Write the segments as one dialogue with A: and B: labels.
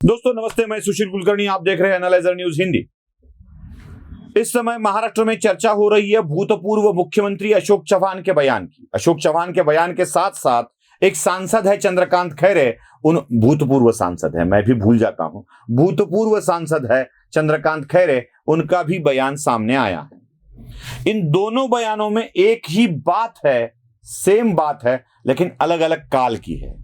A: दोस्तों नमस्ते, मैं सुशील कुलकर्णी, आप देख रहे हैं एनालाइजर न्यूज हिंदी। इस समय महाराष्ट्र में चर्चा हो रही है भूतपूर्व मुख्यमंत्री अशोक चव्हाण के बयान की। अशोक चव्हाण के बयान के साथ साथ एक सांसद है चंद्रकांत खैरे, उन भूतपूर्व सांसद है, मैं भी भूल जाता हूं, भूतपूर्व सांसद है चंद्रकांत खैरे, उनका भी बयान सामने आया है। इन दोनों बयानों में एक ही बात है, सेम बात है, लेकिन अलग अलग काल की है।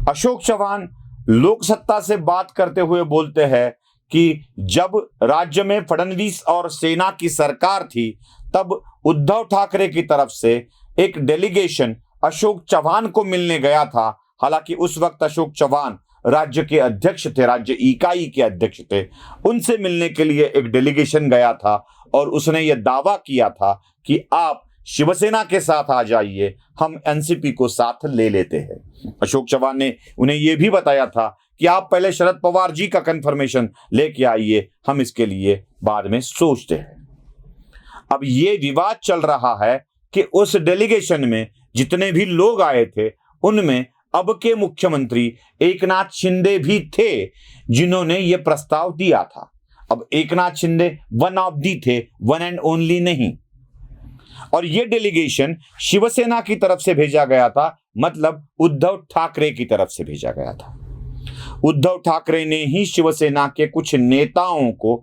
A: अशोक चव्हाण लोक सत्ता से बात करते हुए बोलते हैं कि जब राज्य में फडणवीस और सेना की सरकार थी तब उद्धव ठाकरे की तरफ से एक डेलीगेशन अशोक चव्हाण को मिलने गया था। हालांकि उस वक्त अशोक चव्हाण राज्य के अध्यक्ष थे, राज्य इकाई के अध्यक्ष थे। उनसे मिलने के लिए एक डेलीगेशन गया था और उसने यह दावा किया था कि आप शिवसेना के साथ आ जाइए, हम एनसीपी को साथ ले लेते हैं। अशोक चव्हाण ने उन्हें यह भी बताया था कि आप पहले शरद पवार जी का कंफर्मेशन लेके आइए, हम इसके लिए बाद में सोचते हैं। अब यह विवाद चल रहा है कि उस डेलीगेशन में जितने भी लोग आए थे उनमें अब के मुख्यमंत्री एकनाथ शिंदे भी थे, जिन्होंने यह प्रस्ताव दिया था। अब Eknath Shinde one of the थे, वन एंड ओनली नहीं। और यह डेलीगेशन शिवसेना की तरफ से भेजा गया था, मतलब उद्धव ठाकरे की तरफ से भेजा गया था। उद्धव ठाकरे ने ही शिवसेना के कुछ नेताओं को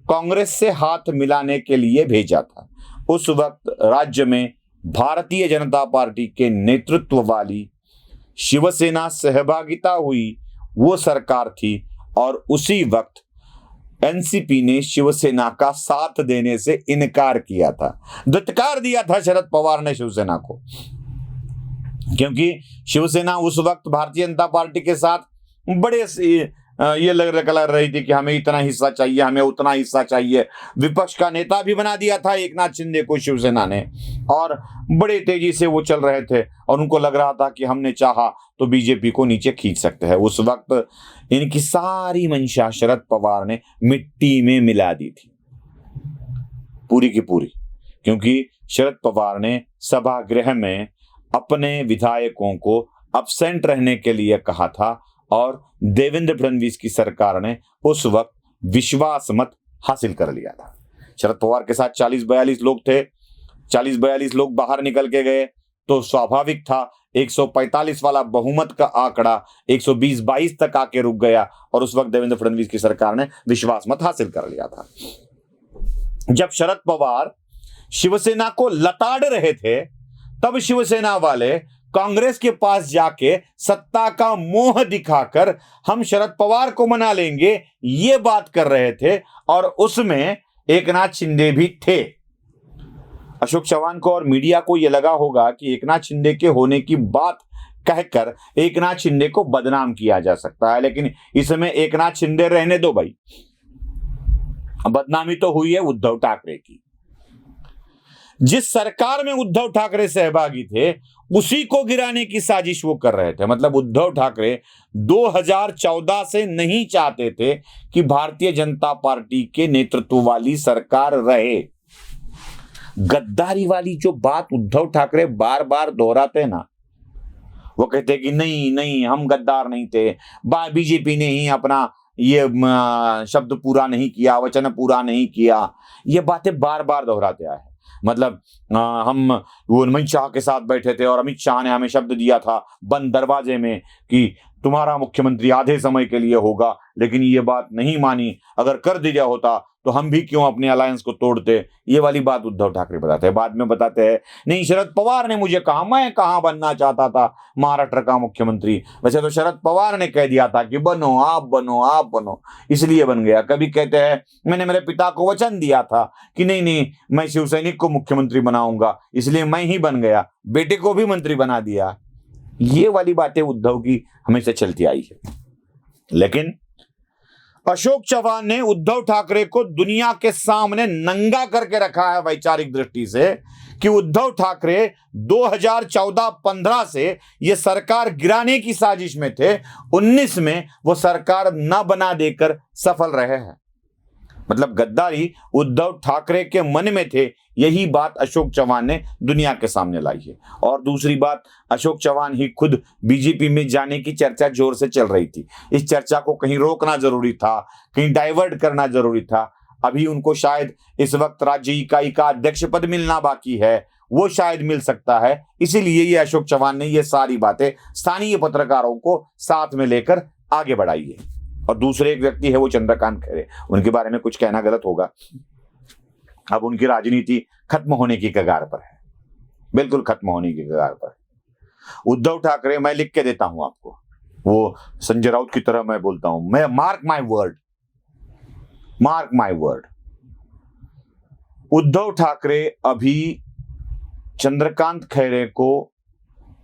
A: कांग्रेस से हाथ मिलाने के लिए भेजा था। उस वक्त राज्य में भारतीय जनता पार्टी के नेतृत्व वाली शिवसेना सहभागिता हुई वो सरकार थी और उसी वक्त एनसीपी ने शिवसेना का साथ देने से इनकार किया था, धिक्कार दिया था शरद पवार ने शिवसेना को, क्योंकि शिवसेना उस वक्त भारतीय जनता पार्टी के साथ बड़े ये लग रही थी कि हमें इतना हिस्सा चाहिए, हमें उतना हिस्सा चाहिए। विपक्ष का नेता भी बना दिया था एकनाथ शिंदे को शिवसेना ने, और बड़े तेजी से वो चल रहे थे और उनको लग रहा था कि हमने चाहा तो बीजेपी को नीचे खींच सकते हैं। उस वक्त इनकी सारी मंशा शरद पवार ने मिट्टी में मिला दी थी, पूरी की पूरी, क्योंकि शरद पवार ने सभागृह में अपने विधायकों को अब्सेंट रहने के लिए कहा था और देवेंद्र फडणवीस की सरकार ने उस वक्त विश्वास मत हासिल कर लिया था। शरद पवार के साथ 40-42 लोग थे, 40-42 लोग बाहर निकल के गए तो स्वाभाविक था 145 वाला बहुमत का आंकड़ा 120-22 तक आके रुक गया और उस वक्त देवेंद्र फडणवीस की सरकार ने विश्वास मत हासिल कर लिया था। जब शरद पवार शिवसेना को लताड़ रहे थे तब शिवसेना वाले कांग्रेस के पास जाके सत्ता का मोह दिखाकर हम शरद पवार को मना लेंगे ये बात कर रहे थे, और उसमें एकनाथ शिंदे भी थे। अशोक चव्हाण को और मीडिया को यह लगा होगा कि एकनाथ शिंदे के होने की बात कहकर एकनाथ शिंदे को बदनाम किया जा सकता है, लेकिन इसमें एकनाथ शिंदे रहने दो भाई, बदनामी तो हुई है उद्धव ठाकरे की। जिस सरकार में उद्धव ठाकरे सहभागी थे उसी को गिराने की साजिश वो कर रहे थे। मतलब उद्धव ठाकरे 2014 से नहीं चाहते थे कि भारतीय जनता पार्टी के नेतृत्व वाली सरकार रहे। गद्दारी वाली जो बात उद्धव ठाकरे बार बार दोहराते ना, वो कहते कि नहीं नहीं हम गद्दार नहीं थे, बीजेपी ने ही अपना ये शब्द पूरा नहीं किया, वचन पूरा नहीं किया, ये बातें बार बार दोहराते आए। मतलब हम वो अमित शाह के साथ बैठे थे और अमित शाह ने हमें शब्द दिया था बंद दरवाजे में कि तुम्हारा मुख्यमंत्री आधे समय के लिए होगा, लेकिन ये बात नहीं मानी, अगर कर दिया होता तो हम भी क्यों अपने अलायंस को तोड़ते। ये वाली बात उद्धव ठाकरे बताते हैं। बाद में बताते हैं नहीं शरद पवार ने मुझे कहा, मैं कहां बनना चाहता था महाराष्ट्र का मुख्यमंत्री, वैसे तो शरद पवार ने कह दिया था कि बनो आप बनो आप बनो, इसलिए बन गया। कभी कहते हैं मैंने मेरे पिता को वचन दिया था कि नहीं नहीं मैं शिवसैनिक को मुख्यमंत्री बनाऊंगा, इसलिए मैं ही बन गया, बेटे को भी मंत्री बना दिया। ये वाली बातें उद्धव की हमेशा चलती आई है। लेकिन अशोक चव्हाण ने उद्धव ठाकरे को दुनिया के सामने नंगा करके रखा है वैचारिक दृष्टि से कि उद्धव ठाकरे 2014-15 से यह सरकार गिराने की साजिश में थे, 19 में वो सरकार न बना देकर सफल रहे हैं। मतलब गद्दारी उद्धव ठाकरे के मन में थे, यही बात अशोक चव्हाण ने दुनिया के सामने लाई है। और दूसरी बात, अशोक चव्हाण ही खुद बीजेपी में जाने की चर्चा जोर से चल रही थी। इस चर्चा को कहीं रोकना जरूरी था, कहीं डाइवर्ट करना जरूरी था। अभी उनको शायद इस वक्त राज्य इकाई का अध्यक्ष पद मिलना बाकी है, वो शायद मिल सकता है। इसीलिए ये अशोक चव्हाण ने ये सारी बातें स्थानीय पत्रकारों को साथ में लेकर आगे बढ़ाई है। और दूसरे एक व्यक्ति है वो चंद्रकांत खैरे, उनके बारे में कुछ कहना गलत होगा। अब उनकी राजनीति खत्म होने की कगार पर है, बिल्कुल खत्म होने की कगार पर है। उद्धव ठाकरे, मैं लिख के देता हूं आपको, वो संजय राउत की तरह मैं बोलता हूं, मैं mark my word, Uddhav Thackeray अभी चंद्रकांत खैरे को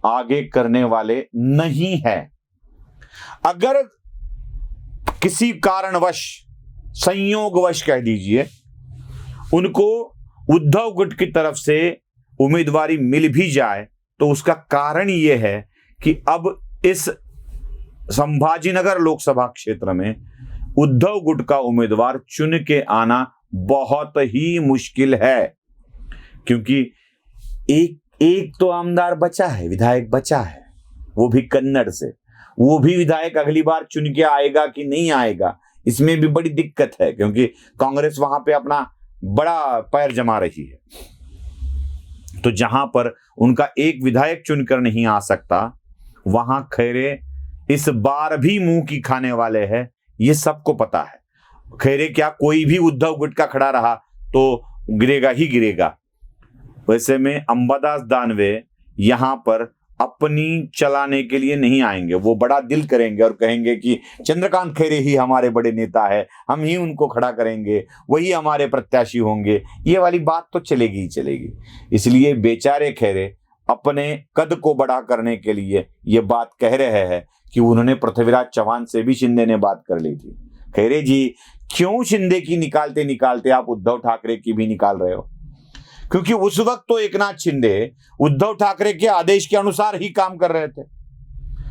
A: आगे करने वाले नहीं है। अगर किसी कारणवश, संयोगवश कह दीजिए, उनको उद्धव गुट की तरफ से उम्मीदवारी मिल भी जाए तो उसका कारण यह है कि अब इस संभाजीनगर लोकसभा क्षेत्र में उद्धव गुट का उम्मीदवार चुन के आना बहुत ही मुश्किल है। क्योंकि एक तो आमदार बचा है, विधायक बचा है, वो भी कन्नड़ से। वो भी विधायक अगली बार चुन के आएगा कि नहीं आएगा, इसमें भी बड़ी दिक्कत है, क्योंकि कांग्रेस वहां पे अपना बड़ा पैर जमा रही है। तो जहां पर उनका एक विधायक चुनकर नहीं आ सकता, वहां खैरे इस बार भी मुंह की खाने वाले हैं, ये सबको पता है। खैरे क्या, कोई भी उद्धव गुट का खड़ा रहा तो गिरेगा ही गिरेगा। वैसे में अंबादास दानवे यहां पर अपनी चलाने के लिए नहीं आएंगे, वो बड़ा दिल करेंगे और कहेंगे कि चंद्रकांत खैरे ही हमारे बड़े नेता है, हम ही उनको खड़ा करेंगे, वही हमारे प्रत्याशी होंगे। ये वाली बात तो चलेगी ही चलेगी। इसलिए बेचारे खैरे अपने कद को बड़ा करने के लिए ये बात कह रहे हैं कि उन्होंने पृथ्वीराज चव्हाण से भी शिंदे ने बात कर ली थी। खैरे जी, क्यों शिंदे की निकालते निकालते आप उद्धव ठाकरे की भी निकाल रहे हो? क्योंकि उस वक्त तो एकनाथ शिंदे उद्धव ठाकरे के आदेश के अनुसार ही काम कर रहे थे।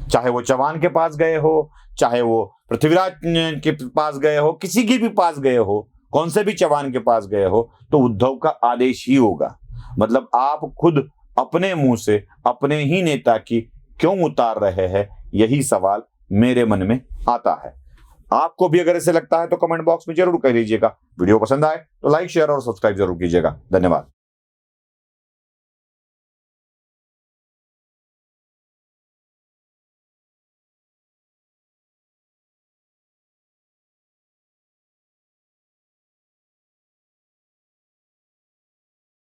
A: चाहे वो चव्हाण के पास गए हो, चाहे वो पृथ्वीराज के पास गए हो, किसी के भी पास गए हो, कौन से भी चव्हाण के पास गए हो, तो उद्धव का आदेश ही होगा। मतलब आप खुद अपने मुंह से अपने ही नेता की क्यों उतार रहे हैं, यही सवाल मेरे मन में आता है। आपको भी अगर ऐसे लगता है तो कमेंट बॉक्स में जरूर कह लीजिएगा। वीडियो पसंद आए तो लाइक, शेयर और सब्सक्राइब जरूर कीजिएगा। धन्यवाद।